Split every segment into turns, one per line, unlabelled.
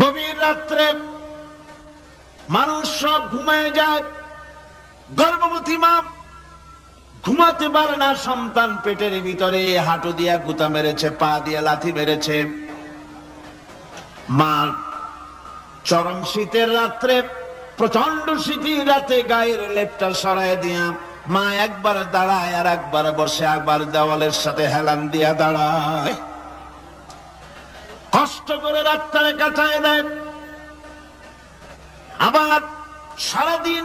গভীর রাত্রে মানুষ সব ঘুমায় যায়, গর্ভবতী মা ঘুমাতে পারে না। সন্তান পেটের ভিতরে হাঁটু দিয়া গুতা মেরেছে, পা দিয়ে লাথি মেরেছে। মা চরম শীতের রাত্রে, প্রচন্ড শীতের রাতে গায়ের লেপটা সরায় দিয়া মা একবার দাঁড়ায় আর একবার বসে, একবার দেওয়ালের সাথে হেলান দিয়া দাঁড়ায়। কষ্ট করে রাতটারে কাটায় দেয়। আবার সারাদিন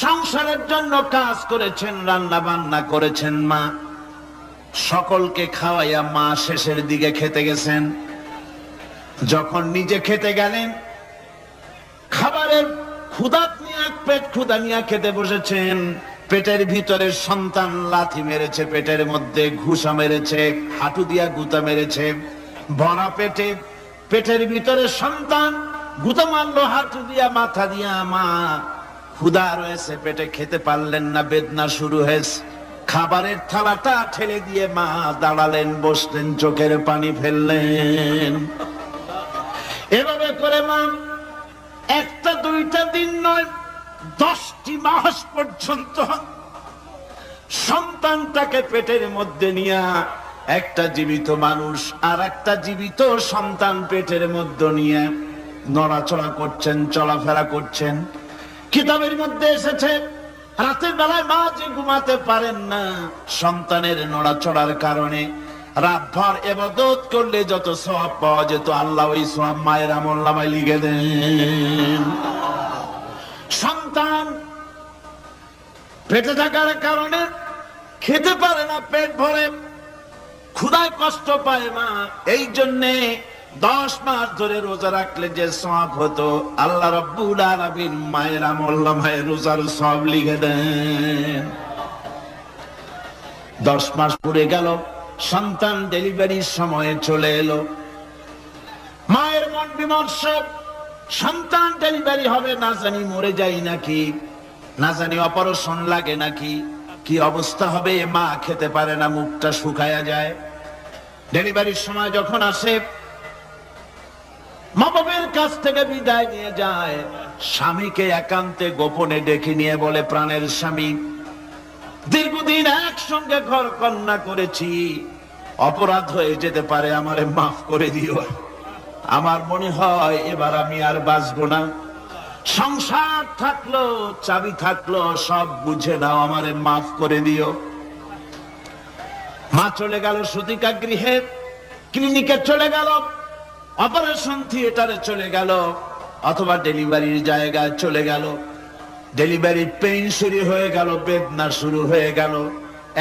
সংসারের জন্য কাজ করেছেন, রান্না বান্না করেছেন মা, সকলকে খাওয়াইয়া মা শেষের দিকে খেতে গেছেন। যখন নিজে খেতে গেলেন, খাবারের ক্ষুধা নিয়ে পেট ক্ষুধা নিয়ে খেতে বসেছেন, পেটের ভিতরে সন্তান লাথি মেরেছে, পেটের মধ্যে ঘুষা মেরেছে, হাঁটু দিয়া গুতা মেরেছে। ভরা পেটে, পেটের ভিতরে সন্তান গুতা মারলো হাঁটু দিয়া, মাথা দিয়া। মা ক্ষুধা রয়েছে, পেটে খেতে পারলেন না, বেদনা শুরু হয়েছে। খাবারের থালাটা ঠেলে দিয়ে মা দাঁড়ালেন, বসলেন, চোখের পানি ফেললেন। এভাবে করে মা একটা দুইটা দিন নয়, 10টি মাস পর্যন্ত সন্তানটাকে পেটের মধ্যে নিয়ে, একটা জীবিত মানুষ আর একটা জীবিত সন্তান পেটের মধ্যে নিয়ে নড়াচড়া করছেন, চলাফেরা করছেন। কিতাবের মধ্যে এসেছে, রাতের বেলায় মা যে ঘুমাতে পারেন না সন্তানের নড়াচড়ার কারণে, রাতভর ইবাদত করলে যত সওয়াব পাওয়া যেত, আল্লাহ ওই সওয়াব মায়ের আমলনামায় লিখে দেন। সন্তান পেটে থাকার কারণে খেতে পারে না, পেট ভরে ক্ষুধায় কষ্ট পায় মা। এই জন্যে 10 মাস ধরে রোজা রাখলে যে সওয়াব হতো, আল্লাহ রাব্বুল আলামিন মায়ের আমলনামায় রোজার সওয়াব লিখে দেন। 10 মাস পুরে গেল, সন্তান ডেলিভারির সময়ে চলে এলো। মায়ের মন বিমর্ষ, সন্তান ডেলিভারি হবে, না জানি মরে যাই নাকি, না জানি অপারেশন লাগে নাকি, কি অবস্থা হবে। মা খেতে পারে না, মুখটা শুকায়া যায়। ডেলিভারির সময় যখন আসে, মা বাবার কাছ থেকে বিদায় নিয়ে যায়, স্বামীকে একান্তে গোপনে ডেকে নিয়ে বলে, প্রাণের স্বামী, দীর্ঘদিন একসঙ্গে ঘর কন্যা করেছি, অপরাধ হয়ে যেতে পারে, আমারে মাফ করে দিও। আমার মনে হয় এবার আমি আর বাঁচবো না। সংসার থাকলো, চাবি থাকলো, সব বুঝে নাও, আমারে মাফ করে দিও। মা চলে গেল সুতিকা গৃহে, ক্লিনিকে চলে গেল, অপারেশন থিয়েটারে চলে গেল, অথবা ডেলিভারির জায়গায় চলে গেল। ডেলিভারি পেইন শুরু হয়ে গেল, বেদনা শুরু হয়ে গেল।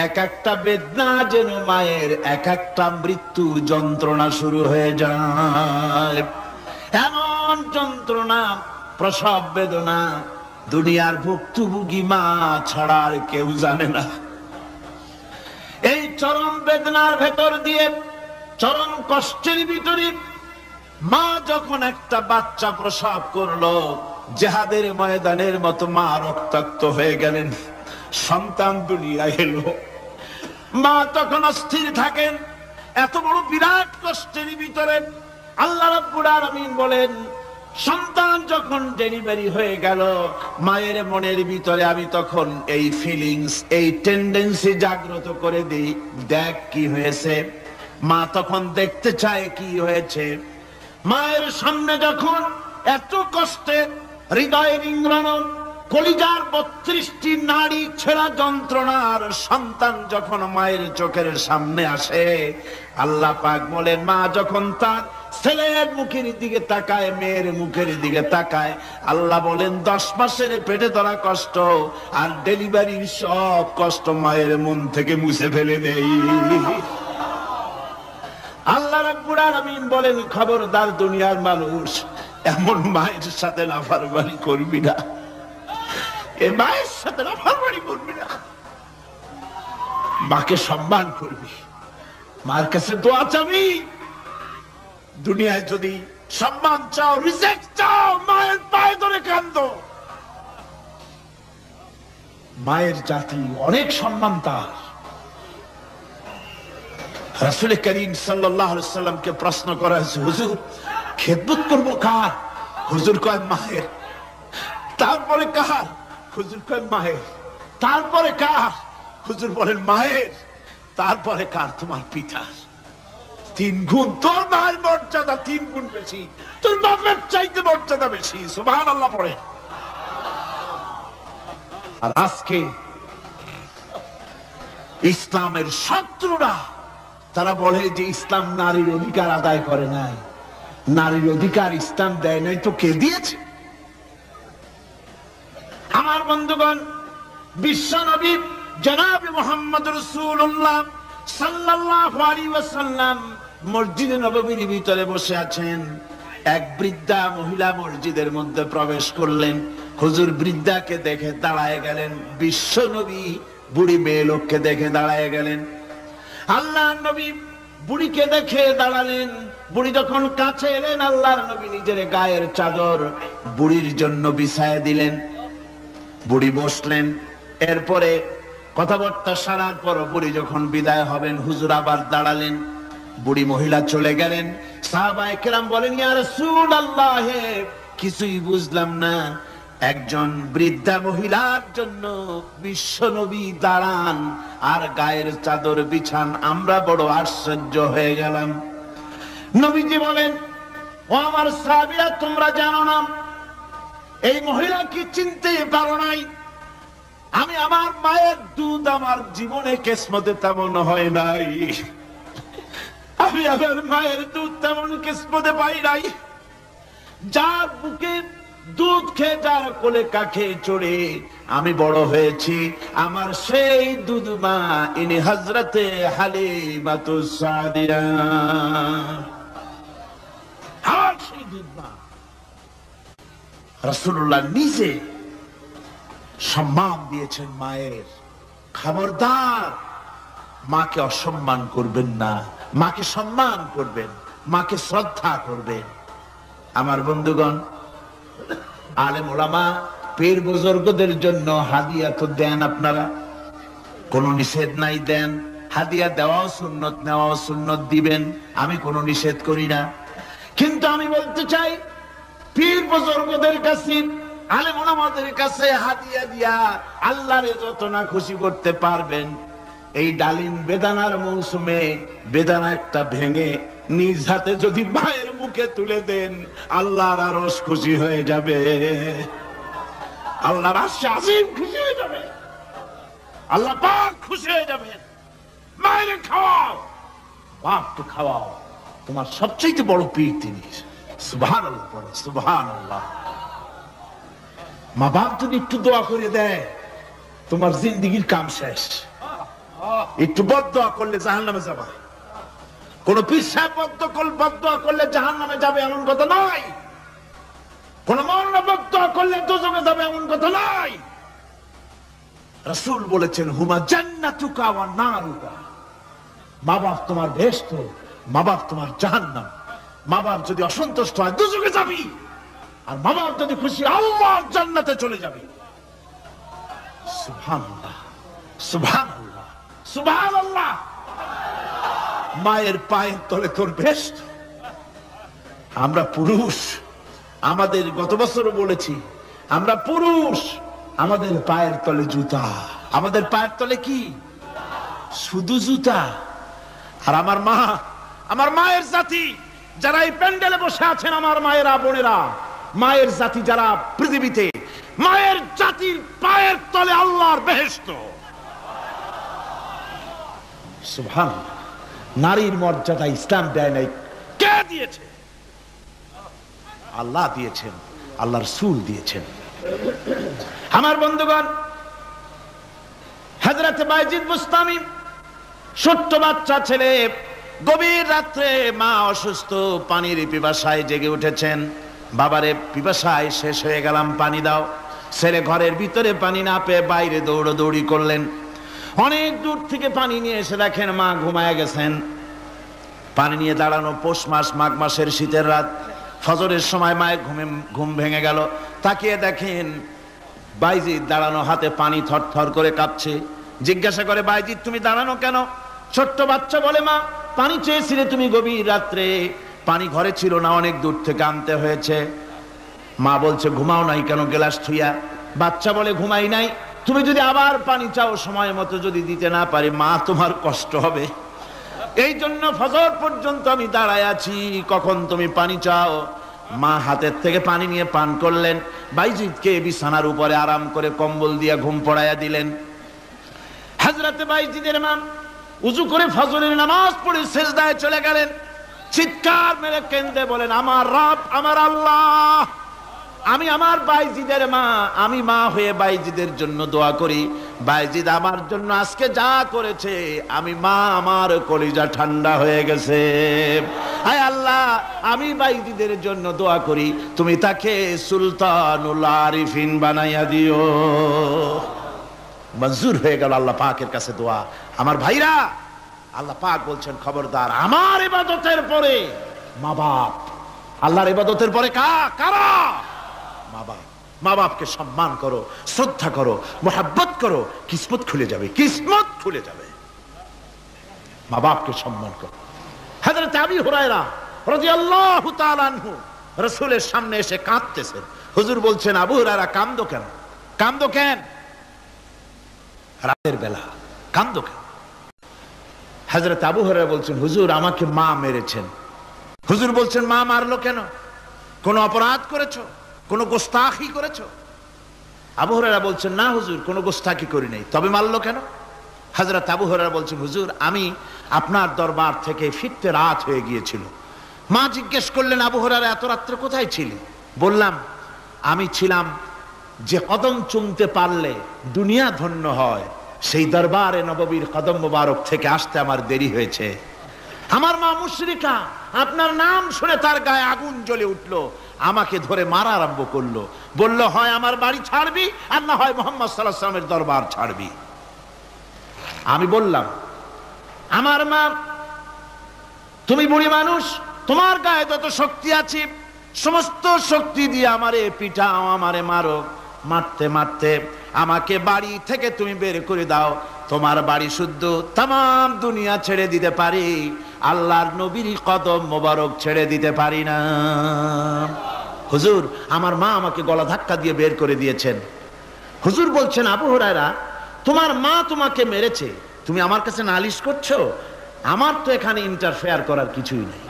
এক একটা বেদনা যেন মায়ের এক একটা মৃত্যু যন্ত্রণা শুরু হয়ে যায়। এমন যন্ত্রণা, প্রসব বেদনা দুনিয়ার ভুক্তভোগী মা ছাড়া আর কেউ জানে না। এই চরম বেদনার ভেতর দিয়ে, চরম কষ্টের ভিতরে মা যখন একটা বাচ্চা প্রসব করলো, জিহাদের ময়দানের মতো মা রক্তাক্ত হয়ে গেলেন, সন্তান দুনিয়ায় এলো। মা তখন অস্থির থাকেন। এত বড় বিরাট কষ্টের ভিতরে আল্লাহ রাব্বুল আলামিন বলেন, সন্তান যখন ডেলিভারি হয়ে গেল, মায়ের মনের ভিতরে আমি তখন এই ফিলিংস, এই টেন্ডেন্সি জাগ্রত করে দিই, দেখ কি হয়েছে। মা তখন দেখতে চায় কি হয়েছে। মায়ের সামনে যখন এত কষ্টে হৃদয়ের ইংরানম, কলিজার 32টি নাড়ি ছেঁড়া যন্ত্রণার সন্তান যখন মায়ের চোখের সামনে আসে, আল্লাহ পাক বলেন, মা যখন তার ছেলের মুখের দিকে তাকায়, মেয়ের মুখের দিকে তাকায়, আল্লাহ বলেন 10 মাসের পেটে ধরা কষ্ট আর ডেলিভারির সব কষ্ট মায়ের মন থেকে মুছে ফেলে দেই। আল্লাহ রাব্বুল আলামিন বলেন, খবরদার দুনিয়ার মানুষ, এমন মায়ের সাথে নাফরমানি করবি না, এ মায়ের সাথে নাফরমানি করবি না, মাকে সম্মান করবি, মার কাছে দোয়া চাবি। দুনিয়ায় যদি সম্মান চাও, রিজেক্ট চাও, মায়ের পায়ে ধরে কাঁদো। মায়ের জাতি অনেক সম্মান তার। রাসূল করিম সাল্লাল্লাহু আলাইহি ওয়াসাল্লামকে প্রশ্ন করা হয়েছে, হুজুর খেদমত করবো কার? হুজুর কয় মায়ের। তারপরে কার? হুজুর কয় মায়ের। তারপরে কার? হুজুর বলেন মায়ের। তারপরে কার? তোমার পিতার। 3 গুণ। তোর মায়ের মর্যাদা 3 গুণ বেশি, তোর বাপের চাইতে মর্যাদা বেশি। সুবহানাল্লাহ পড়ে। আর আজকে ইসলামের শত্রুরা তারা বলে যে ইসলাম নারীর অধিকার আদায় করে নাই। নারীর অধিকার ইসলাম দেয় নাই তো কে দিয়েছে? আমার বন্ধুগণ, বিশ্বনবী জনাব মুহাম্মদ রাসূলুল্লাহ সাল্লাল্লাহু আলাইহি ওয়াসাল্লাম মসজিদে নববীর ভিতরে বসে আছেন। এক বৃদ্ধা মহিলা মসজিদের মধ্যে প্রবেশ করলেন। হুজুর বৃদ্ধাকে দেখে দাঁড়ায় গেলেন। বিশ্বনবী বুড়ি মেয়ে লোককে দেখে দাঁড়ায় গেলেন। আল্লাহর নবী বুড়িকে দেখে দাঁড়ালেন। বুড়ি যখন কাছে এলেন, আল্লাহর নবী নিজের গায়ের চাদর বুড়ির জন্য বিছায় দিলেন। বুড়ি বসলেন। এরপরে কথাবার্তা সারার পর বুড়ি যখন বিদায় হবেন, হুজুর আবার দাঁড়ালেন। বুড়ি মহিলা চলে গেলেন। সাহাবায়ে কেরাম বলেন, ইয়া রাসূলুল্লাহ, কিছুই বুঝলাম না, একজন বৃদ্ধা মহিলার জন্য বিশ্বনবী দাঁড়ান আর গায়ের চাদর বিছান, আমরা বড় আশ্চর্য হয়ে গেলাম। নবীজি বলেন, ও আমার সাহাবীরা, তোমরা জানো না এই মহিলা কি চিনতে পারো নাই? আমি আমার মায়ের দুধ আমার জীবনে কিসমতে তেমন হয় নাই। আমি আমার মায়ের দুধ তেমন কিসমতে পাই নাই। যার বুকে দুধ খেয়ে, যার কোলে কাখে চড়ে আমি বড় হয়েছি, আমার সেই দুধ মা ইনি হযরতে হালিমাতুস সাদিয়া। আর সেই দুধ মা রাসূলুল্লাহ নিজে সম্মান দিয়েছেন মায়ের। খবরদার মাকে অসম্মান করবেন না, মাকে সম্মান করবেন, মাকে শ্রদ্ধা করবেন। আমার বন্ধুগণ, আলেম ওলামা পীর বুজুর্গদের জন্য হাদিয়া তো দেন আপনারা, কোনো নিষেধ নাই, দেন। হাদিয়া দেওয়াও সুন্নত, নেওয়াও সুন্নত, দিবেন, আমি কোনো নিষেধ করি না। কিন্তু আমি বলতে চাই, পীর বুজুর্গদের কাছে, আলেম ওলামাদের কাছে হাদিয়া দিয়া আল্লাহরে যত না খুশি করতে পারবেন, এই ডালিম বেদানার মৌসুমে বেদানা একটা ভেঙে নিজ হাতে যদি মায়ের মুখে তুলে দেন, আল্লাহর আরশ খুশি হয়ে যাবে, আল্লাহর আরশ আজিম খুশি হয়ে যাবে, আল্লাহ পাক খুশি হয়ে যাবে। মায়ের খাওয়াও, বাপকে খাওয়াও, তোমার সবচেয়ে বড় পীর তিনি। সুবহানাল্লাহ, সুবহানাল্লাহ। মা বাপ যদি একটু দোয়া করে দেয়, তোমার জিন্দেগির কাম শেষ। একটু বদদোয়া করলে জাহান্নামে যাবে। কোন পীর সাহেব বদদোয়া করলে জাহান্নামে যাবে এমন কথা নয়। কোন মাওলানা বদদোয়া করলে দোজখে যাবে এমন কথা নয়। রাসূল বলেছেন, হুমা জান্নাতুকা ওয়া নারুকা। মা বাপ তোমার বেহেশত, মা বাপ তোমার জাহান্নাম। মা বাপ যদি অসন্তুষ্ট হয়, দোজখে যাবি। আর মা বাপ যদি খুশি, আল্লাহর জান্নাতে চলে যাবে। সুবহানাল্লাহ, সুবহানাল্লাহ, সুবহানাল্লাহ। মায়ের পায়ের তলে তোর বেহেশত। আমরা পুরুষ, আমাদের গত বছরও বলেছি, আমরা পুরুষ, আমাদের পায়ের তলে জুতা। আমাদের পায়ের তলে কি? শুধু জুতা। আর আমার মা, আমার মায়ের জাতি যারা এই প্যান্ডেলে বসে আছেন, আমার মায়েরা, বোনেরা, মায়ের জাতি যারা পৃথিবীতে, মায়ের জাতির পায়ের তলে আল্লাহর বেহেশত। সুবহানাল্লাহ। নারীর মর্যাদা ইসলাম দেয় নাই, কে দিয়েছে? আল্লাহ দিয়েছেন, আল্লাহর রাসূল দিয়েছেন। আমার বন্ধুগণ, হযরত বাইজিদ বুস্তামি, ছোট্ট বাচ্চা ছেলে, গভীর রাত্রে মা অসুস্থ, পানির পিপাসায় জেগে উঠেছেন। বাবারে, পিপাসায় শেষ হয়ে গেলাম, পানি দাও। ছেলে ঘরের ভিতরে পানি না পেয়ে বাইরে দৌড়াদৌড়ি করলেন। অনেক দূর থেকে পানি নিয়ে এসে দেখেন মা ঘুমায় গেছেন। পানি নিয়ে দাঁড়ানো পৌষ মাস, মাঘ মাসের শীতের রাত, ফজরের সময় মায়ের ঘুম ভেঙে গেল। তাকিয়ে দেখেন বাইজিদ দাঁড়ানো, হাতে পানি থরথর করে কাঁপছে। জিজ্ঞাসা করে, বাইজিদ তুমি দাঁড়ানো কেন? ছোট্ট বাচ্চা বলে, মা পানি চেয়েছিলে তুমি গভীর রাত্রে, পানি ঘরে ছিল না, অনেক দূর থেকে আনতে হয়েছে। মা বলছে ঘুমাও নাই কেন গ্লাস থুইয়া? বাচ্চা বলে ঘুমাই নাই। তুমি যদি আবার পানি চাও সময় মতো যদি দিতে না পারি মা তোমার কষ্ট হবে, এই জন্য ফজর পর্যন্ত আমি দাঁড়ায় আছি, কখন তুমি পানি চাও। মা হাতের থেকে পানি নিয়ে পান করলেন, বাইজিদকে বিছানার উপরে আরাম করে কম্বল দিয়ে ঘুম পড়াইয়া দিলেন। হযরতে বাইজিদের মা উযু করে ফজরের নামাজ পড়ে সিজদায় চলে গেলেন। চিৎকার মেরে কেঁদে বলেন, আমার রব, আমার আল্লাহ, আমি আমার বাইজিদের মা, আমি মা হয়ে বাইজিদের জন্য দোয়া করি। বাইজিদ আমার জন্য আজকে যা করেছে, আমি মা, আমার কলিজা ঠান্ডা হয়ে গেছে। আয় আল্লাহ, আমি বাইজিদের জন্য দোয়া করি, তুমি তাকে সুলতানুল আরিফিন বানাইয়া দিও। মঞ্জুর হয়ে গেল আল্লাহ পাকের কাছে দোয়া। আমার ভাইরা, আল্লাহ পাক বলছেন খবরদার, আমার ইবাদতের পরে মা বাপ, আল্লাহর ইবাদতের পরে কারা? মা বাপ। মা বাপকে সম্মান করো, শ্রদ্ধা করো, মোহাব্বত করো, কিসমত খুলে যাবে, কিসমত খুলে যাবে। মা বাপকে সম্মান করো। হযরত আবু হুরায়রা রাদিয়াল্লাহু তাআলা আনহু রাসূলের সামনে এসে কাঁদতেছেন। হুজুর বলছেন, আবু হুরায়রা কাঁদো কেন? কাঁদো কেন? রাতের বেলা কাঁদো কেন? হযরত আবু হুরায়রা বলছেন, হুজুর আমাকে মা মেরেছেন। হুজুর বলছেন, মা মারলো কেন? কোন অপরাধ করেছো? কোন গোস্তাখি করেছো? আবু হুরায়রা বলছেন, না হুজুর, কোন গোস্তাখি করি নাই, তবে মারলো কেন? হযরত আবু হুরায়রা বলছেন, হুজুর আমি আপনার দরবার থেকে ফিরতে রাত হয়ে গিয়েছিল। মা জিজ্ঞেস করলেন, আবু হুরায়রা এত রাত্রে কোথায় ছিলি? বললাম, আমি ছিলাম যে কদম চুমতে পারলে দুনিয়া ধন্য হয়, সেই দরবারে নববীর কদম মোবারক থেকে আসতে আমার দেরি হয়েছে। আমার মা মুশরিকা, আপনার নাম শুনে তার গায়ে আগুন জ্বলে উঠলো, আমাকে ধরে মারা আরম্ভ করলো। বলল, হয় আমার বাড়ি ছাড়বি, আর না হয় মুহাম্মদ সাল্লাল্লাহু আলাইহি ওয়াসাল্লামের দরবার ছাড়বি। আমি বললাম, আমার মা, তুমি বুড়ি মানুষ, তোমার গায়ে যত শক্তি আছে সমস্ত শক্তি দিয়ে আমারে পিটাও, আমারে মারো। মারতে মারতে আমাকে বাড়ি থেকে তুমি বের করে দাও। তোমার বাড়ি শুদ্ধ, তাম দুনিয়া ছেড়ে দিতে পারি, আল্লাহর নবীর কদম মোবারক ছেড়ে দিতে পারি না। হুজুর, আমার মা আমাকে গলা ধাক্কা দিয়ে বের করে দিয়েছেন। হুজুর বলছেন, আবু হুরায়রা, তোমার মা তোমাকে মেরেছে, তুমি আমার কাছে নালিশ করছো? আমার তো এখানে ইন্টারফেয়ার করার কিছুই নেই।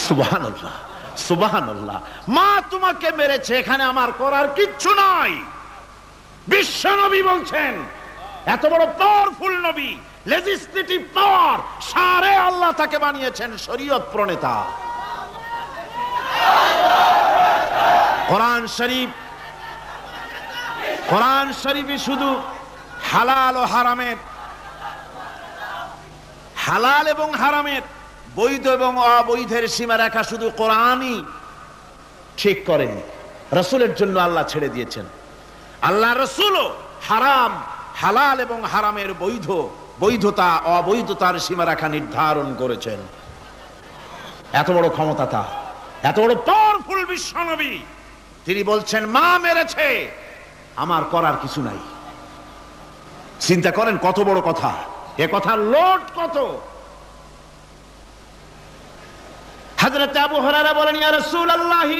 সুবহানাল্লাহ, সুবহানাল্লাহ। মা তোমাকে মেরেছে, এখানে আমার করার কিচ্ছু নাই। বিশ্ব নবী বলছেন, এত বড় পাওয়ারফুল নবী, লেজিসলেটিভ পাওয়ার, সারে আল্লাহ তাকে বানিয়েছেন শরীয়ত প্রণেতা। কোরআন শরীফ, কোরআন শরীফে শুধু হালাল ও হারামের, হালাল এবং হারামের, বৈধ এবং অবৈধের সীমারেখা শুধু কোরআনই ঠিক করেনি, রাসূলের জন্য আল্লাহ ছেড়ে দিয়েছেন। আল্লাহ রাসূলও হারাম, হালাল এবং হারামের বৈধতা অবৈধতার সীমারেখা নির্ধারণ করেছেন। এত বড় ক্ষমতা তার, এত বড় পাওয়ারফুল বিশ্বনবী, তিনি বলছেন মা মেরেছে, আমার করার কিছু নাই। চিন্তা করেন কত বড় কথা, এ কথার লোড কত। হযরত আবু হুরায়রা বলেন, ইয়া রাসূলুল্লাহ,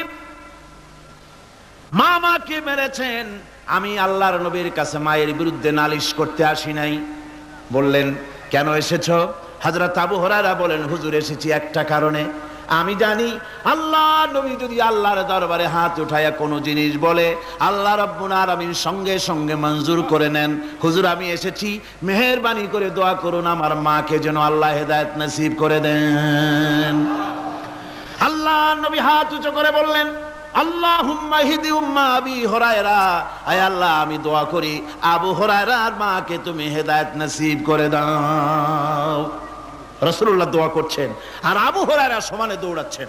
মা মাকে মেরেছেন, আমি আল্লাহর নবীর কাছে মায়ের বিরুদ্ধে নালিশ করতে আসি নাই। বললেন, কেন এসেছো? হযরত আবু হুরায়রা বলেন, হুজুর এসেছি একটা কারণে, আমি জানি আল্লাহ নবী যদি আল্লাহর দরবারে হাত উঠায়া কোনো জিনিস বলে, আল্লাহ রাব্বুল আলামিন সঙ্গে সঙ্গে মঞ্জুর করে নেন। হুজুর আমি এসেছি, মেহেরবানি করে দোয়া করুন আমার মাকে যেন আল্লাহ হেদায়েত নসিব করে দেন। আল্লাহ নবী হাত উঁচু করে বললেন, আল্লাহুম্মা হিদি উম্মা আবি হুরায়রা, আয় আল্লাহ আমি দোয়া করি আবু হুরায়রার মাকে তুমি হেদায়েত নসিব করে দাও। রাসূলুল্লাহ দোয়া করছেন আর আবু হুরায়রা সমানে দৌড়াচ্ছেন।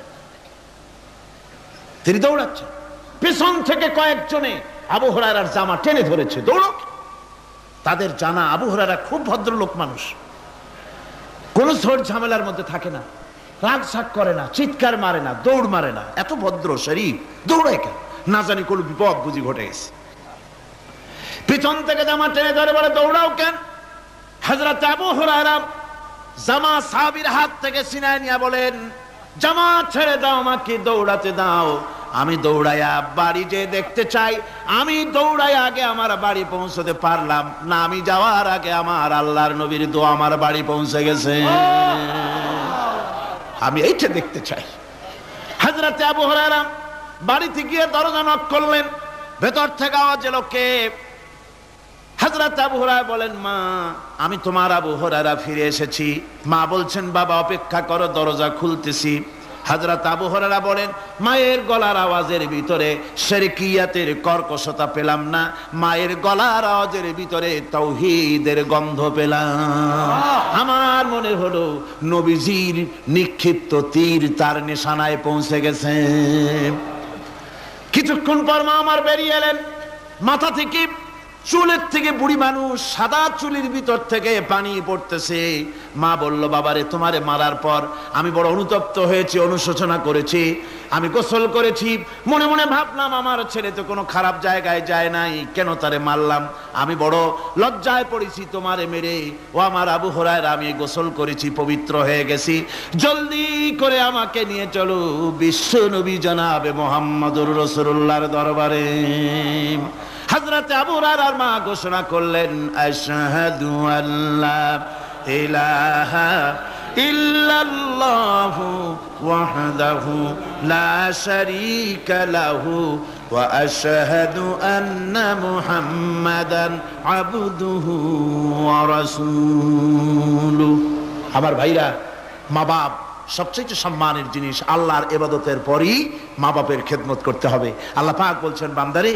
তিনি দৌড়াচ্ছেন, পিছন থেকে কয়েকজনে আবু হুরায়রার জামা টেনে ধরেছে, দৌড়ো। তাদের জানা আবু হুরায়রা খুব ভদ্রলোক মানুষ, কোন ঝড় ঝামেলার মধ্যে থাকে না, রাগ শাক করে না, চিৎকার মারে না, দৌড় মারে না, এত ভদ্র শরীফ, দৌড়ায় কেন? না জানি কোন বিপদ বুঝি ঘটে গেছে। পিছন থেকে জামা টেনে ধরে বলে, দৌড়াও কেন? হযরত আবু হুরায়রা জামা সাহাবীর হাত থেকে ছিনায় নিয়ে বলেন, জামাত ছেড়ে দাও, আমাকে দৌড়াতে দাও, আমি দৌড়াইয়া বাড়ি যে দেখতে চাই। আমি দৌড়াইয়া আগে আমার বাড়ি পৌঁছতে পারলাম না, আমি যাওয়ার আগে আমার আল্লাহর নবীর দোয়া আমার বাড়ি পৌঁছে গেছে, আমি এইটা দেখতে চাই। হযরত আবু হুরায়রা বাড়িতে গিয়ে দরজা নক করলেন, ভেতর থেকে আওয়াজ এলো, কে? হযরত আবু হুরায়রা বলেন, মা, আমি তোমার আবু হুরায়রা ফিরে এসেছি। মা বলছেন, বাবা অপেক্ষা করো, দরজা খুলতেছি। হযরত আবু হুরায়রা বলেন, মায়ের গলার আওয়াজের ভিতরে শিরকিয়াতের কর্কশতা পেলাম না, মায়ের গলার আওয়াজের ভিতরে তাওহীদের গন্ধ পেলাম। আমার মনে হলো নবীজির নিক্ষিপ্ত তীর তার নিশানায় পৌঁছে গেছে। কিছুক্ষণ পর মা আমার বেরিয়ে এলেন, মাথা থেকে চুলের থেকে বুড়ি মানুষ, সাদা চুলের ভিতর থেকে পানি পড়তেছে। মা বলল, বাবারে, তোমারে মারার পর আমি বড় অনুতপ্ত হয়েছি, অনুশোচনা করেছি, আমি গোসল করেছি, মনে মনে ভাবলাম আমার ছেলে তো কোনো খারাপ জায়গায় যায় নাই, কেন তারে মারলাম, আমি বড় লজ্জায় পড়েছি তোমারে মেরে। ও আমার আবু হুরায়রা, আমি গোসল করেছি, পবিত্র হয়ে গেছি, জলদি করে আমাকে নিয়ে চলো বিশ্ব নবী জনাবে মুহাম্মদুর রাসূলুল্লাহর দরবারে। হযরত আবু হুরায়রার মা ঘোষণা করলেন, আশহাদু আল্লা ইলাহা ইল্লাল্লাহু ওয়াহদাহু লা শারীকা লাহু ওয়া আশহাদু আন্না মুহাম্মাদান আবদুহু ওয়া রাসূলুহু। আমার ভাইরা, মা বাপ সবচেয়ে সম্মানের জিনিস। আল্লাহর ইবাদতের পরই মা বাপের খেদমত করতে হবে। আল্লাহ পাক বলছেন, বান্দারে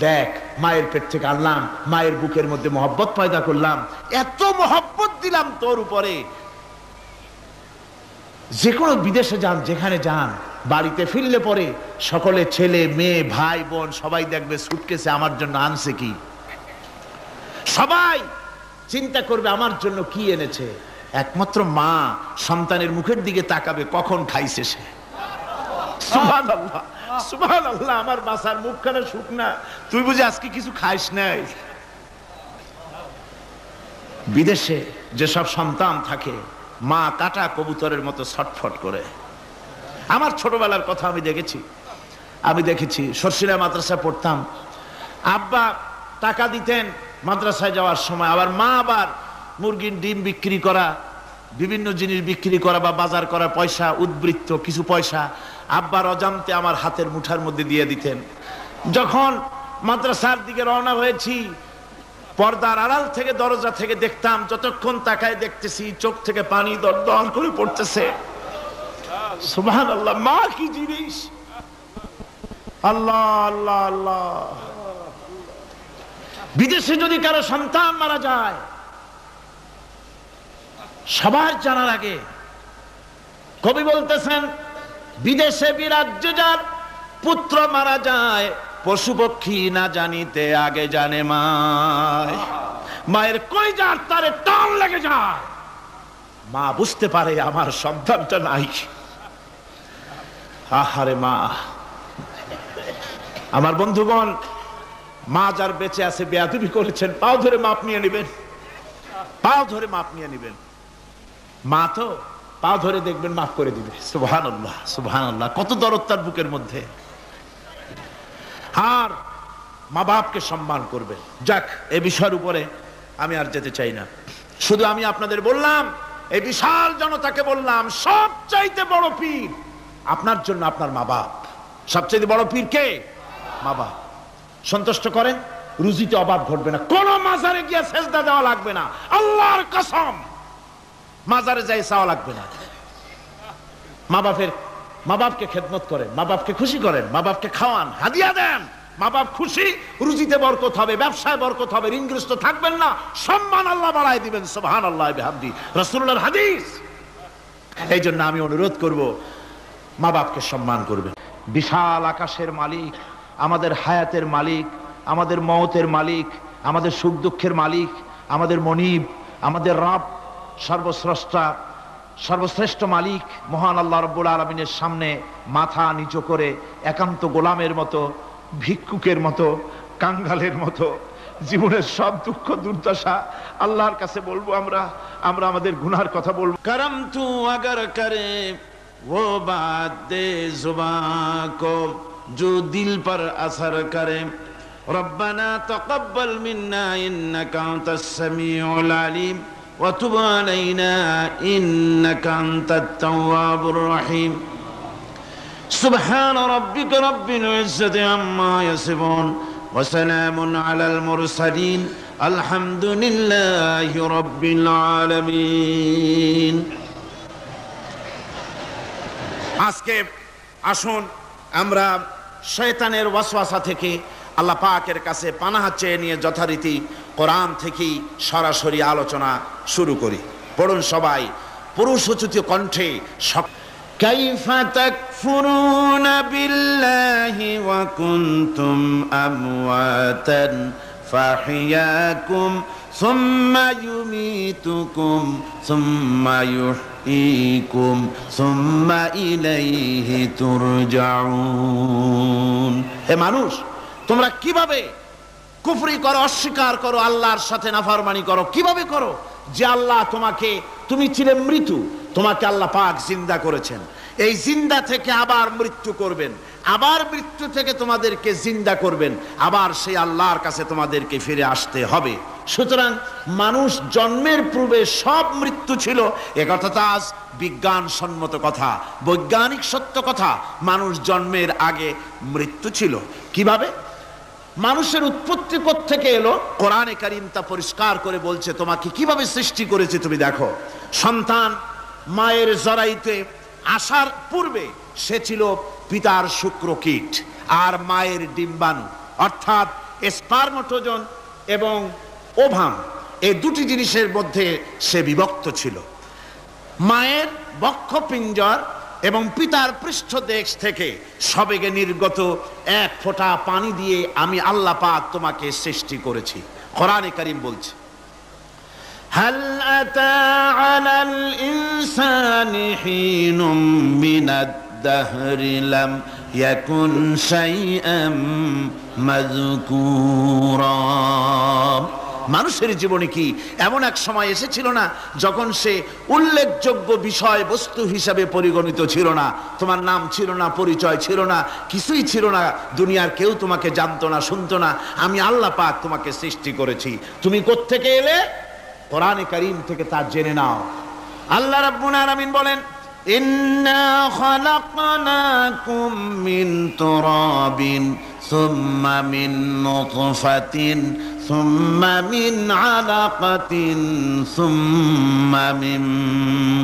দেখ, মায়ের পেট থেকে আনলাম, মায়ের বুকের মধ্যে মহব্বত পয়দা করলাম, এত মহব্বত দিলাম তোর উপরে, যে কোনো বিদেশে যান, যেখানে যান, বাড়িতে ফিরলে পরে সকলে, ছেলে মেয়ে ভাই বোন সবাই দেখবে সুটকেসে আমার জন্য আনছে কি, সবাই চিন্তা করবে আমার জন্য কি এনেছে। একমাত্র মা সন্তানের মুখের দিকে তাকাবে, কখন খাইছে সে। সুবহানাল্লাহ, সুবহানাল্লাহ, আমার বাসার মুখখানা শুকনা, তুই বুঝি আজকে কিছু খাইস নাই। বিদেশে যেসব সন্তান থাকে, মা কাটা কবুতরের মতো ছটফট করে। আমার ছোটবেলার কথা আমি দেখেছি সরসিলা মাদ্রাসা পড়তাম, আব্বা টাকা দিতেন মাদ্রাসায় যাওয়ার সময়, আবার মা আবার মুরগির ডিম বিক্রি করা, বিভিন্ন জিনিস বিক্রি করা বা বাজার করা পয়সা, উদ্বৃত্ত কিছু পয়সা আব্বার অজান্তে আমার হাতের মুঠার মধ্যে দিয়ে দিতেন। যখন মাদ্রাসার দিকে রওনা হয়েছি, পর্দার আড়াল থেকে দরজা থেকে দেখতাম, যতক্ষণ তাকায় দেখতেছি চোখ থেকে পানি দরদর করে পড়তেছে। সুবহানাল্লাহ, মা কি জিনিস! আল্লাহ আল্লাহ আল্লাহ। বিদেশে যদি কারো সন্তান মারা যায়, সবার জানার আগে কবি বলতেছেন, বিদেশে বিরাজ্য যার পুত্র মারা যায়, পশু পক্ষী না জানিতে আগে জানে মায়। মায়ের কলিজার তারে টান লেগে যায়, মা বুঝতে পারে আমার সন্তানটা নাই। আহারে মা! আমার বন্ধুগণ, মা যার বেঁচে আছে বেয়াদবি করেছেন, পাও ধরে মাপ নিয়ে নেবেন, পাও ধরে মাপ নিয়ে নেবেন। মা তো পাও ধরে দেখবেন মাফ করে দিবে। সুবহানাল্লাহ, সুবহানাল্লাহ, কত দরদ তার বুকের মধ্যে। আর মা বাপকে সম্মান করবে। যাক, এই বিষয়ের উপরে আমি আর যেতে চাই না, শুধু আমি আপনাদের বললাম, এই বিশাল জনতাকে বললাম, সবচাইতে বড় পীর আপনার জন্য আপনার মা বাপ। সবচাইতে বড় পীর কে? মা বাপ। সন্তুষ্ট করেন, রুজিতে অভাব ঘটবে না, কোন মাজারে গিয়ে সেজদা দেওয়া লাগবে না, আল্লাহর কসম, মাজারে যাই চাওয়া লাগবে না। মা বাপকে খেদমত করেন, মা বাপকে খুশি করেন, মা বাপকে খাওয়ান, হাদিয়া দেন, মা বাপ খুশি, রুজিতে বরকত হবে, ব্যবসায় বরকত হবে, ঋণগ্রস্ত থাকবেন না, সম্মান আল্লাহ বাড়ায় দিবেন। সুবহানাল্লাহ বিহামদি, রাসূলুল্লাহর হাদিস। এই জন্য আমি অনুরোধ করব, মা বাপকে সম্মান করবেন। বিশাল আকাশের মালিক, আমাদের হায়াতের মালিক, আমাদের মওতের মালিক, আমাদের সুখ দুঃখের মালিক, আমাদের মনিব, আমাদের রব, সর্বস্রষ্টা, সর্বশ্রেষ্ঠ মালিক মহান আল্লাহ রাব্বুল আলামিনের সামনে মাথা নিচু করে একান্ত গোলামের মতো, ভিক্ষুকের মতো, কাঙ্গালের মতো জীবনের সব দুঃখ দুর্দশা আল্লাহর কাছে বলবো। আমরা আমাদের গুনার কথা বলবো। করম তু আগার করে वो बातें जुबान को जो दिल पर असर करे। रब्बना तक़ब्बल मिन्ना इन्नका अंतस समीउल अलीम व तुब अलैना इन्नका अंतत तव्वाबुर रहीम। सुब्हान रब्बिका रब्बिल इज्जति अम्मा यसिफून व सलामुन अलल मुरसलीन अल्हम्दुलिल्लाहि रब्बिल आलामीन। আজকে আসুন আমরা শয়তানের ওয়াসওয়াসা থেকে আল্লাহ পাকের কাছে পানাহ চেয়ে নিয়ে যথারীতি কোরআন থেকেই সরাসরি আলোচনা শুরু করি। পড়ুন সবাই পুরুষোচিত কণ্ঠে। কাইফা তাকফুরুনা বিল্লাহি ওয়া কুনতুম আমওয়াতান ফাহিয়াকুম সুম্মা ইউমিতুকুম সুম্মা ইউহয়িকুম সুম্মা ইলাইহি তুরজাউন। হে মানুষ, তোমরা কিভাবে কুফরি করো, অস্বীকার করো, আল্লাহর সাথে নাফরমানি করো? কিভাবে করো? যে আল্লাহ তুমি ছিলে মৃত্যু, তোমাকে আল্লাহ পাক জিন্দা করেছেন। এই জিন্দা থেকে আবার মৃত্যু করবেন, আবার মৃত্যু থেকে তোমাদেরকে জিন্দা করবেন, আবার সেই আল্লাহর কাছে তোমাদেরকে ফিরে আসতে হবে। সুতরাং মানুষ জন্মের পূর্বে সব মৃত্যু ছিল, এ কথা তো আজ বিজ্ঞান সম্মত কথা, বৈজ্ঞানিক সত্য কথা। মানুষ জন্মের আগে মৃত্যু ছিল। কিভাবে? মানুষের উৎপত্তি কোত্থেকে এলো? কোরআনে কারীম তা পরিষ্কার করে বলছে। তোমাকে কিভাবে সৃষ্টি করেছে তুমি দেখো। সন্তান মায়ের জরায়ুতে আসার পূর্বে সে ছিল পিতার শুক্রকীট আর মায়ের ডিম্বাণু, অর্থাৎ স্পার্মটোজন এবং ওভাম, এই দুটি জিনিসের মধ্যে সে বিভক্ত ছিল। মায়ের বক্ষপিঞ্জর এবং পিতার পৃষ্ঠদেশ থেকে সবেগে নির্গত এক ফোঁটা পানি দিয়ে আমি আল্লাহ পাক তোমাকে সৃষ্টি করেছি। কোরআনে কারীম বলছে, হাল আতা আলাল ইনসানি হিনুম মিনাদ দাহরি লাম ইয়াকুন শাইআম মাযকুরা। মানুষের জীবনে কি এমন এক সময় এসেছিল না যখন সে উল্লেখযোগ্য বিষয় বস্তু হিসাবে পরিগণিত ছিল না? তোমার নাম ছিল না, পরিচয় ছিল না, কিছুই ছিল না, দুনিয়ার কেউ তোমাকে জানতো না, শুনতো না। আমি আল্লাহ পাক তোমাকে সৃষ্টি করেছি। তুমি কোত্থেকে এলে? কোরআনে কারীম থেকে তা জেনে নাও। আল্লাহ রাব্বুল আলামিন বলেন, ইন্না খালাকনাকুম মিন তুরাবিন সুম্মা মিন নুতফাতিন সুম্মা মিন আলাকাতিন সুম্মা মিন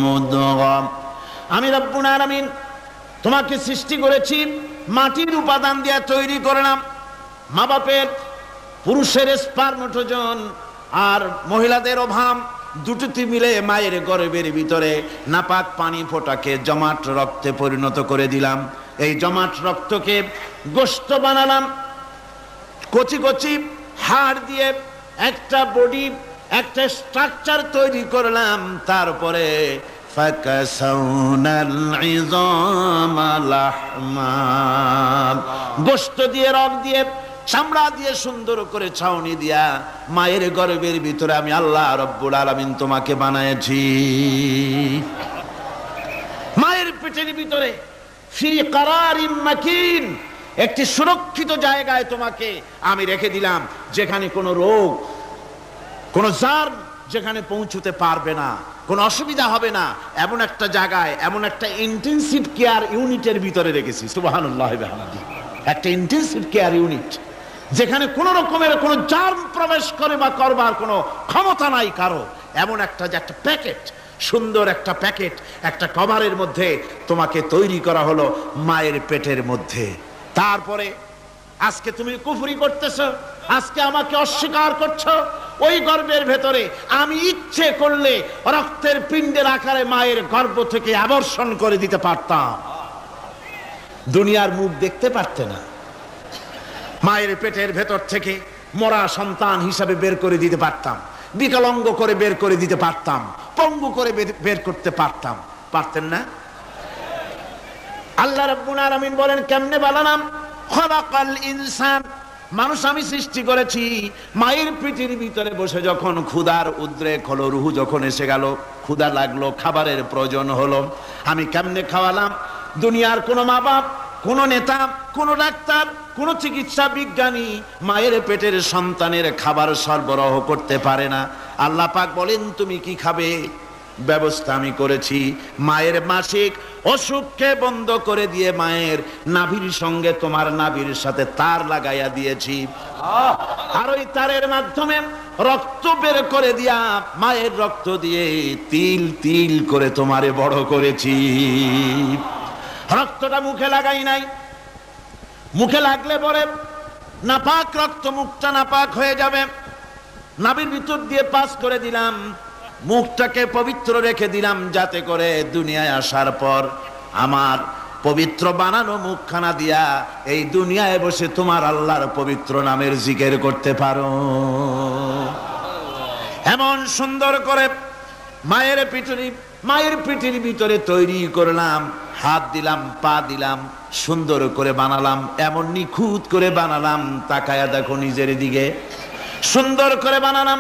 মুদগা। আমি রব্বুল আলামিন তোমাকে সৃষ্টি করেছি, মাটির উপাদান দিয়ে তৈরি করলাম। মা বাপের, পুরুষের স্পার্মটোজন আর মহিলাদের ওভাম দুটোতে মিলে মায়ের গর্ভের ভিতরে নাপাক পানি ফোঁটাকে জমাট রক্তে পরিণত করে দিলাম। এই জমাট রক্তকে গোশত বানালাম, কচি কচি হাড় দিয়ে একটা বডি, একটা স্ট্রাকচার তৈরি করলাম। তারপরে ফাকাসাউনাল ইযামা লাহমা, গোশত দিয়ে, রক দিয়ে, চামড়া দিয়ে সুন্দর করে ছাউনি দিয়া মায়ের গর্ভের ভিতরে আমি আল্লাহ রব্বুল আলামিন তোমাকে বানাইছি। মায়ের পেটের ভিতরে ফি কারারিম মাকিন, একটি সুরক্ষিত জায়গায় তোমাকে আমি রেখে দিলাম, যেখানে কোনো রোগ, কোনো জার্ম যেখানে পৌঁছতে পারবে না, কোনো অসুবিধা হবে না। এমন একটা জায়গায়, এমন একটা ইন্টেনসিভ কেয়ার ইউনিটের ভিতরে রেখেছি। সুবহানাল্লাহি ওয়া বিহামদিহি। একটা ইন্টেনসিভ কেয়ার ইউনিট, যেখানে কোনো রকমের কোনো জার্ম প্রবেশ করে বা করবার কোনো ক্ষমতা নাই কারো। এমন একটা যে একটা প্যাকেট, সুন্দর একটা প্যাকেট, একটা কভারের মধ্যে তোমাকে তৈরি করা হলো মায়ের পেটের মধ্যে। তারপরে আজকে তুমি কুফরি করতেছো, আজকে আমাকে অস্বীকার করছো। ওই গর্ভের ভেতরে আমি ইচ্ছে করলে রক্তের পিণ্ডের আকারে মায়ের গর্ভ থেকে আবর্ষণ করে দিতে পারতাম, দুনিয়ার মুখ দেখতে পারতে না। মায়ের পেটের ভেতর থেকে মরা সন্তান হিসাবে বের করে দিতে পারতাম, বিকলাঙ্গ করে বের করে দিতে পারতাম, পঙ্গু করে বের করতে পারতাম। পারতেন না? আল্লাহ রাব্বুল আলামিন বলেন, কেমনে বানালাম? খালাকাল ইনসান, মানুষ আমি সৃষ্টি করেছি মায়ের পেটের ভিতরে বসে, যখন ক্ষুধার উদ্রেক হলো, রুহু যখন এসে গেল, ক্ষুধা লাগলো, খাবারের প্রয়োজন হলো, আমি কেমনে খাওয়ালাম? দুনিয়ার কোনো মা বাপ, কোনো নেতা, কোনো ডাক্তার, কোনো চিকিৎসা বিজ্ঞানী মায়ের পেটের সন্তানের খাবার সরবরাহ করতে পারে না। আল্লাহ পাক বলেন তুমি কি খাবে? ব্যবস্থা আমি করেছি। মায়ের মাসিক অসুখকে বন্ধ করে দিয়ে মায়ের নাভির সঙ্গে তোমার নাভির সাথে তার লাগাইয়া দিয়েছি, আর ওই তারের মাধ্যমে রক্ত বের করে দিয়া মায়ের রক্ত দিয়ে তিল তিল করে তোমারে বড় করেছি। রক্তটা মুখে লাগাই নাই, মুখে লাগলে পরে নাপাক রক্ত, মুখটা নাপাক হয়ে যাবে। নাভির ভিতর দিয়ে পাস করে দিলাম, মুখটাকে পবিত্র রেখে দিলাম, যাতে করে দুনিয়ায় আসার পর আমার পবিত্র বানানো মুখখানা দিয়া এই দুনিয়ায় বসে তোমার আল্লাহর পবিত্র নামের জিকির করতে পারো। এমন সুন্দর করে মায়ের পিঠের ভিতরে তৈরি করলাম, হাত দিলাম, পা দিলাম, সুন্দর করে বানালাম, এমন নিখুঁত করে বানালাম, তাকায়া দেখো নিজের দিকে, সুন্দর করে বানালাম।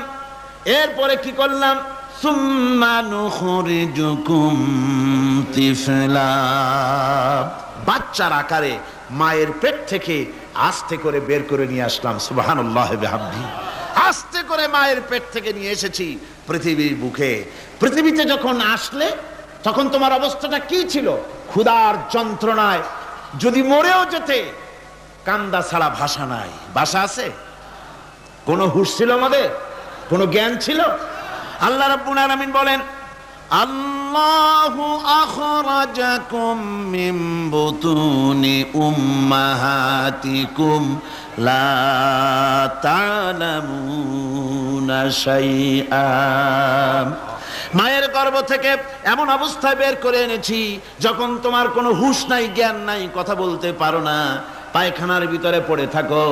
এরপরে কি করলাম? সুম্মা নুখরিজুকুম তিফলা, বাচ্চার আকারে মায়ের পেট থেকে আস্তে করে বের করে নিয়ে আসলাম। সুবহানাল্লাহি ওয়া বিহামদিহি। আস্তে করে মায়ের পেট থেকে নিয়ে এসেছি পৃথিবীর বুকে। পৃথিবীতে যখন আসলে তখন তোমার অবস্থাটা কি ছিল? ক্ষুধার যন্ত্রণায় যদি মরেও যেতে, কান্দা ছাড়া ভাষা নাই। ভাষা আছে? কোনো হুঁশ ছিল আমাদের? কোনো জ্ঞান ছিল? আল্লাহ রাব্বুল আলামিন বলেন, আল্লাহু আখরাজাকুম মিন বুতুনি উম্মাহাতিকুম লা তা'লামুনা শাইআ, মায়ের গর্ভ থেকে এমন অবস্থায় বের করে এনেছি যখন তোমার কোনো হুঁশ নাই, জ্ঞান নাই, কথা বলতে পারো না, পায়খানার ভিতরে পড়ে থাকো,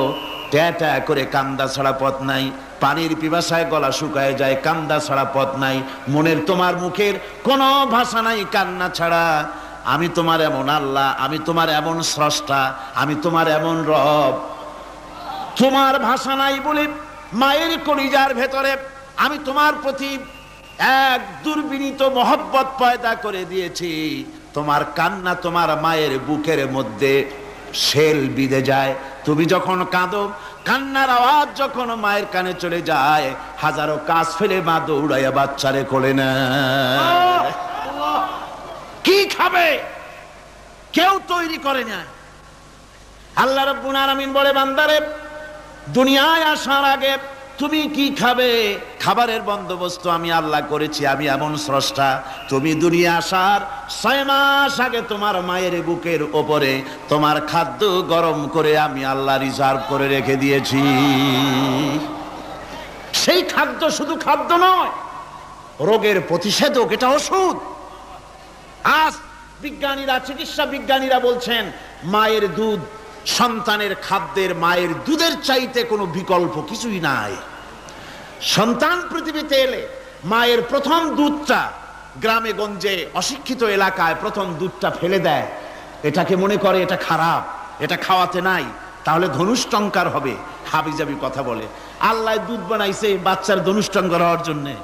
ট্যাটা করে কান্দা ছাড়া পথ নাই, পানির পিপাসায় গলা শুকায় যায়, কান্দা ছাড়া পথ নাই, মনের তোমার মুখের কোনো ভাষা নাই কান্না ছাড়া। আমি তোমার এমন আল্লাহ, আমি তোমার এমন স্রষ্টা, আমি তোমার এমন রব, তোমার ভাষা নাই বলে মায়ের কলিজার ভেতরে আমি তোমার প্রতি এক দুর্বিনীত মহব্বত পয়দা করে দিয়েছি। তোমার কান্না তোমার মায়ের বুকের মধ্যে শেল বিঁধে যায়। তুমি যখন কাঁদো, কান্নার আওয়াজ যখন মায়ের কানে চলে যায়, হাজারো কাজ ফেলে মা দৌড়াইয়া বাচ্চারে কোলে নেয়। কি খাবে কেউ তৈরি করে না। আল্লাহ রাব্বুল আলামিন বলে, বান্দারে দুনিয়ায় আসার আগে তুমি কি খাবে, খাবারের বন্দোবস্ত আমি আল্লাহ করেছি, আমি এমন স্রষ্টা। তুমি দুনিয়া আসার 6 মাস আগে তোমার মায়ের বুকের ওপরে তোমার খাদ্য গরম করে আমি আল্লাহ রিজার্ভ করে রেখে দিয়েছি। সেই খাদ্য শুধু খাদ্য নয়, রোগের প্রতিষেধক, এটা ওষুধ। আজ বিজ্ঞানীরা, চিকিৎসা বিজ্ঞানীরা বলছেন মায়ের দুধ সন্তানের খাদ্যের, মায়ের দুধের চাইতে কোনো বিকল্প কিছুই নাই। সন্তান পৃথিবীতে এলে মায়ের প্রথম দুধটা, গ্রামে গঞ্জে অশিক্ষিত এলাকায় প্রথম দুধটা ফেলে দেয়, এটাকে মনে করে এটা খারাপ, এটা খাওয়াতে নাই, তাহলে ধনুষ্টঙ্কার হবে, হাবিজাবি কথা বলে। আল্লাহ দুধ বানাইছে বাচ্চার ধনুষ্টঙ্কার হওয়ার জন্যে।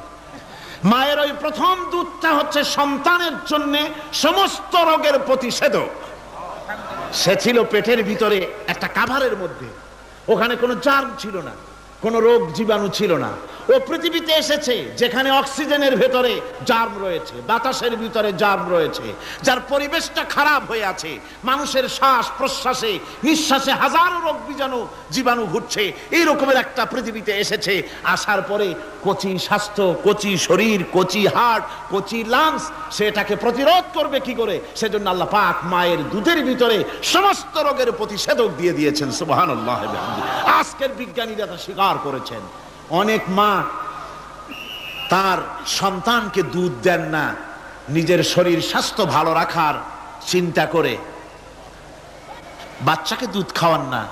মায়ের ওই প্রথম দুধটা হচ্ছে সন্তানের জন্য সমস্ত রোগের প্রতিষেধক। সে ছিল পেটের ভিতরে একটা কাভারের মধ্যে, ওখানে কোনো জার্ম ছিল না, কোনো রোগ জীবাণু ছিল না। ও পৃথিবীতে এসেছে যেখানে অক্সিজেনের ভেতরে জার্ম রয়েছে, বাতাসের ভিতরে জার্ম রয়েছে, যার পরিবেশটা খারাপ হয়ে আছে, মানুষের শ্বাস প্রশ্বাসে নিঃশ্বাসে হাজারো রোগ জীবাণু ঘুরছে, এই রকমের একটা পৃথিবীতে এসেছে। আসার পরে কচি স্বাস্থ্য, কচি শরীর, কচি হার্ট, কচি লাংস, সেটাকে প্রতিরোধ করবে কি করে? সেজন্য আল্লাহ পাক মায়ের দুধের ভিতরে সমস্ত রোগের প্রতিষেধক দিয়ে দিয়েছেন। সুবহানাল্লাহ। আজকের বিজ্ঞানীরা তা স্বীকার করেছেন। অনেক মা তার সন্তানকে দুধ দেন না, নিজের শরীর স্বাস্থ্য ভালো রাখার চিন্তা করে বাচ্চাকে দুধ খাওয়ান না।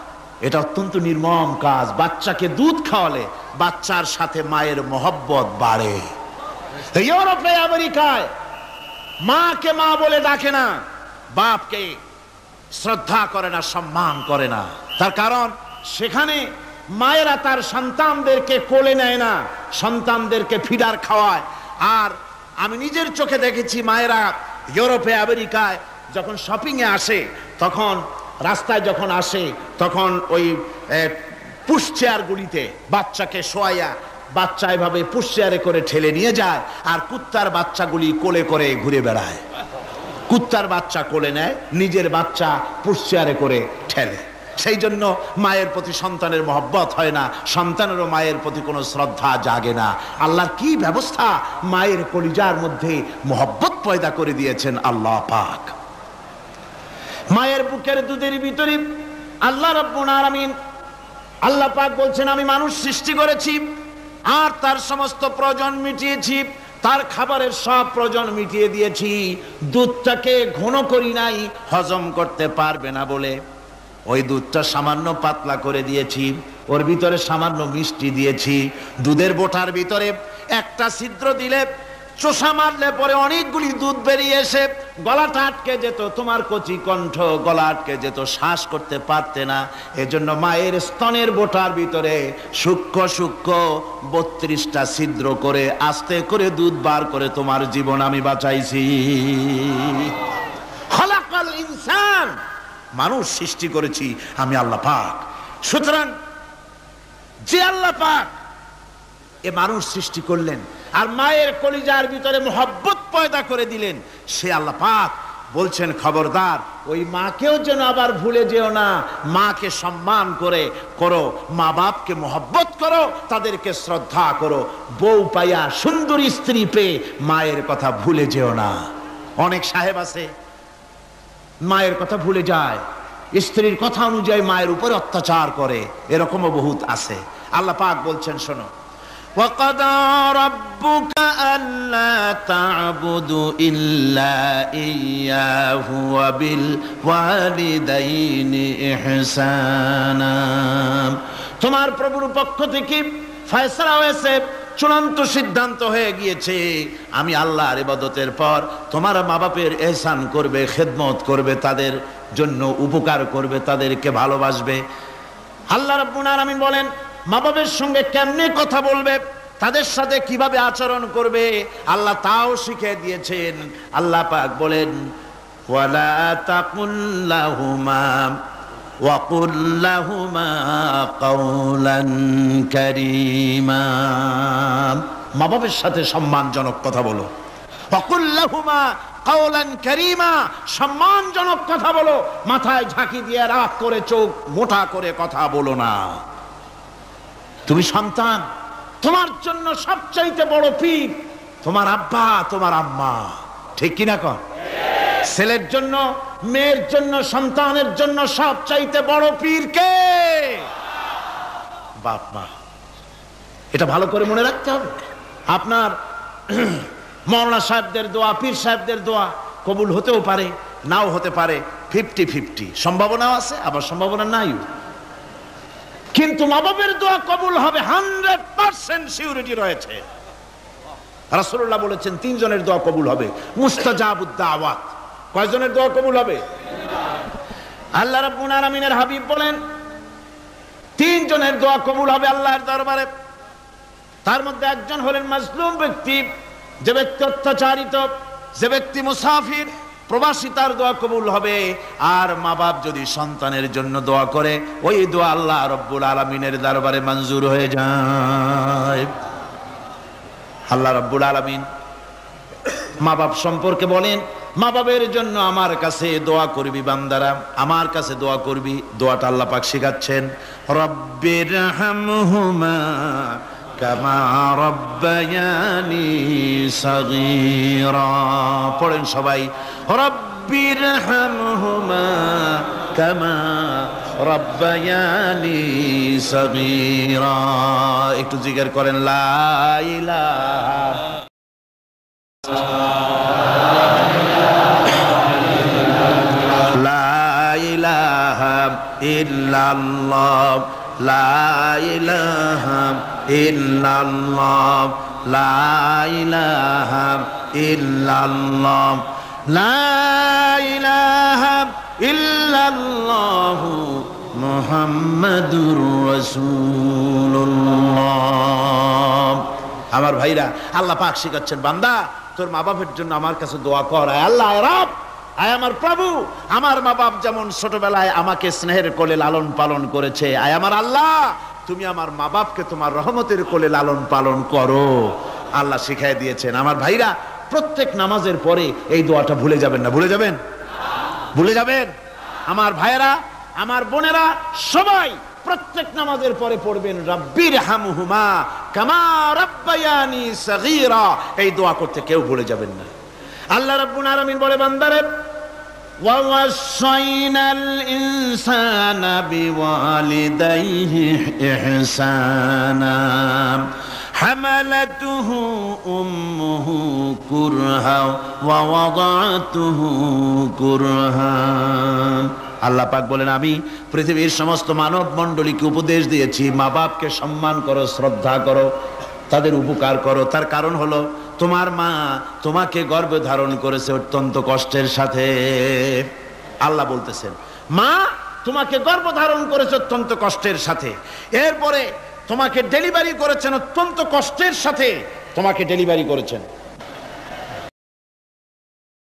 এটা অত্যন্ত নির্মম কাজ। বাচ্চাকে দুধ খাওয়ালে বাচ্চার সাথে মায়ের মহব্বত বাড়ে। ইউরোপে, আমেরিকায় মাকে মা বলে ডাকে না, বাপকে শ্রদ্ধা করে না, সম্মান করে না। তার কারণ সেখানে মায়েরা তার সন্তানদেরকে কোলে নেয় না, সন্তানদেরকে ফিডার খাওয়ায়। আর আমি নিজের চোখে দেখেছি মায়েরা ইউরোপে আমেরিকায় যখন শপিং এ আসে, তখন রাস্তায় যখন আসে তখন ওই পুশ চেয়ারগুলিতে বাচ্চাকে শোয়াইয়া বাচ্চা এভাবে পুশ চেয়ারে করে ঠেলে নিয়ে যায়, আর কুত্তার বাচ্চাগুলি কোলে করে ঘুরে বেড়ায়। কুত্তার বাচ্চা কোলে নেয়, নিজের বাচ্চা পুশ চেয়ারে করে ঠেলে। সেই জন্য মায়ের প্রতি সন্তানের মহব্বত হয় না, সন্তানেরও মায়ের প্রতি কোনো শ্রদ্ধা জাগে না। আল্লাহর কি ব্যবস্থা, মায়ের কলিজার মধ্যে মহব্বত পয়দা করে দিয়েছেন আল্লাহ পাক। মায়ের বুকের দুধের ভিতরে আল্লাহ রাব্বুল আলামিন, আল্লাহ পাক বলছেন আমি মানুষ সৃষ্টি করেছি আর তার সমস্ত প্রয়োজন মিটিয়েছি, তার খাবারের সব প্রয়োজন মিটিয়ে দিয়েছি। দুধটাকে ঘন করি নাই হজম করতে পারবে না বলে, ওই দুধটা সামান্য পাতলা করে দিয়েছি, ওর ভিতরে সামান্য মিষ্টি দিয়েছি। দুধের বোটার ভিতরে একটা ছিদ্র দিলে চোষা মারলে পরে অনেকগুলি দুধ বেরিয়ে এসে গলাটা আটকে যেত, তোমার কচি কণ্ঠ গলা আটকে যেত, শ্বাস করতে পারতে না। এজন্য মায়ের স্তনের বোটার ভিতরে সূক্ষ্ম সূক্ষ্ম 32টা ছিদ্র করে আস্তে করে দুধ বার করে তোমার জীবন আমি বাঁচাইছি। খলাকাল ইনসান, মানুষ সৃষ্টি করেছি আমি আল্লাহ পাক। সুতরাং যে আল্লাহ পাক এ মানুষ সৃষ্টি করলেন আর মায়ের কলিজার ভিতরে মোহব্বত পয়দা করে দিলেন, সে আল্লাহ পাক বলছেন খবরদার ওই মাকেও যেন আবার ভুলে যেও না। মাকে সম্মান করে করো, মা বাপকে মোহব্বত করো, তাদেরকে শ্রদ্ধা করো। বউ পাইয়া সুন্দরী স্ত্রী পেয়ে মায়ের কথা ভুলে যেও না। অনেক সাহেব আছে মায়ের কথা ভুলে যায়, স্ত্রীর কথা অনুযায়ী মায়ের উপরে অত্যাচার করে, এরকমও বহুত আছে। আল্লাহ পাক বলছেন শোনো, وَقَضَى رَبُّكَ أَلَّا تَعْبُدُوا إِلَّا إِيَّاهُ وَبِالْوَالِدَيْنِ إِحْسَانًا। তোমার প্রভুর পক্ষ থেকে ফয়সালা হয়েছে, চূড়ান্ত সিদ্ধান্ত হয়ে গিয়েছে, আমি আল্লাহর ইবাদতের পর তোমার মা বাপের ইহসান করবে, খেদমত করবে, তাদের জন্য উপকার করবে, তাদেরকে ভালোবাসবে। আল্লাহ রাব্বুল আলামিন বলেন মা বাবার সঙ্গে কেমনে কথা বলবে, তাদের সাথে কিভাবে আচরণ করবে, আল্লাহ তাও শিখিয়ে দিয়েছেন। আল্লাহ পাক বলেন ওয়ালা তাকুল লাহুমা ওয়া কুল লাহুমা কাওলান কারীমা। মা বাবার সাথে সম্মানজনক কথা বলো। ওয়া কুল লাহুমা কাওলান কারীমা, সম্মানজনক কথা বলো। মাথায় ঝাঁকি দিয়ে রাগ করে চোখ মোটা করে কথা বলো না। তুমি সন্তান, তোমার জন্য সবচাইতে বড় পীর তোমার আব্বা তোমার আম্মা, ঠিক কিনা কন? ছেলের জন্য, মেয়ের জন্য, সন্তানের জন্য সবচাইতে বড় পীর কে? বাপ মা। এটা ভালো করে মনে রাখতে হবে। আপনার মৌলানা সাহেবদের দোয়া, পীর সাহেবদের দোয়া কবুল হতেও পারে, নাও হতে পারে, 50-50 সম্ভাবনাও আছে, আবার সম্ভাবনা নাই। কিন্তু মা বাবের দোয়া কবুল হবে 100% সিউরিটি রয়েছে। রাসূলুল্লাহ বলেছেন 3 জনের দোয়া কবুল হবে, মুস্তাজাবুদ দাওয়াত। কয়জনের দোয়া কবুল হবে? আল্লাহ রাব্বুল আলামিনের হাবিব বলেন 3 জনের দোয়া কবুল হবে আল্লাহর দরবারে। তার মধ্যে একজন হলেন মাজলুম ব্যক্তি, যে ব্যক্তি অত্যাচারিত, যে ব্যক্তি মুসাফির, প্রবাসী, তার দোয়া কবুল হবে। আর মা বাপ যদি সন্তানের জন্য দোয়া করে, ওই দোয়া আল্লাহ রাব্বুল আলামিনের দরবারে মঞ্জুর হয়ে যায়। আল্লাহ রাব্বুল আলামিন মা বাপ সম্পর্কে বলেন মা বাবের জন্য আমার কাছে দোয়া করবি বান্দারা, আমার কাছে দোয়া করবি। দোয়াটা আল্লাহ পাক শেখাচ্ছেন, রব্বিরহামহুমা কামা রব্বায়ানি সাগীরা। পড়েন সবাই, রব্বিরহামহুমা কামা রব্বায়ানি সাগীরা। একটু জিকির করেন লা ইলাহা ইল্লাল্লাহ, লা ইলাহা ইল্লাল্লাহ, লা ইলাহা ইল্লাল্লাহ, লা ইলাহা ইল্লাল্লাহ মুহাম্মাদুর রাসূলুল্লাহ। আমার ভাইরা, আল্লাহ পাক শিখাচ্ছেন, বান্দা তোর মা বাপের জন্য আমার কাছে দোয়া কর। আয় আল্লাহ, আয় রব, আয় আমার প্রভু, আমার মা বাপ যেমন ছোটবেলায় আমাকে স্নেহের কোলে লালন পালন করেছে, আয় আমার আল্লাহ তুমি আমার মা বাপকে তোমার রহমতের কোলে লালন পালন করো। আল্লাহ শিখাই দিয়েছেন। আমার ভাইরা, প্রত্যেক নামাজের পরে এই দোয়াটা ভুলে যাবেন না। ভুলে যাবেন? ভুলে যাবেন? আমার ভাইয়েরা, আমার বোনেরা, সবাই প্রত্যেক নামাজের পরে পড়বেন, রাব্বির হামহুমা কামা রাব্বায়ানি সগীরা। এই দোয়া করতে কেউ ভুলে যাবেন না। আল্লাহ রাব্বুল আলামিন বলে, বান্দারে ওয়া ওয়াসাইনাল ইনসানা বিওয়ালিদাইহি ইহসানা হামালাতুহু উম্মুহু কুরহা ওয়া ওয়াদাতুহু কুরহা। আল্লাহ পাক বলেন, আমি পৃথিবীর সমস্ত মানব মণ্ডলীকে উপদেশ দিয়েছি, মা বাপকে সম্মান করো, শ্রদ্ধা করো, তাদের উপকার করো। তার কারণ হলো তোমার মা তোমাকে গর্ভে ধারণ করেছে অত্যন্ত কষ্টের সাথে। আল্লাহ বলতেছেন, মা তোমাকে গর্ভ ধারণ করেছে অত্যন্ত কষ্টের সাথে, এরপরে তোমাকে ডেলিভারি করেছেন অত্যন্ত কষ্টের সাথে, তোমাকে ডেলিভারি করেছেন।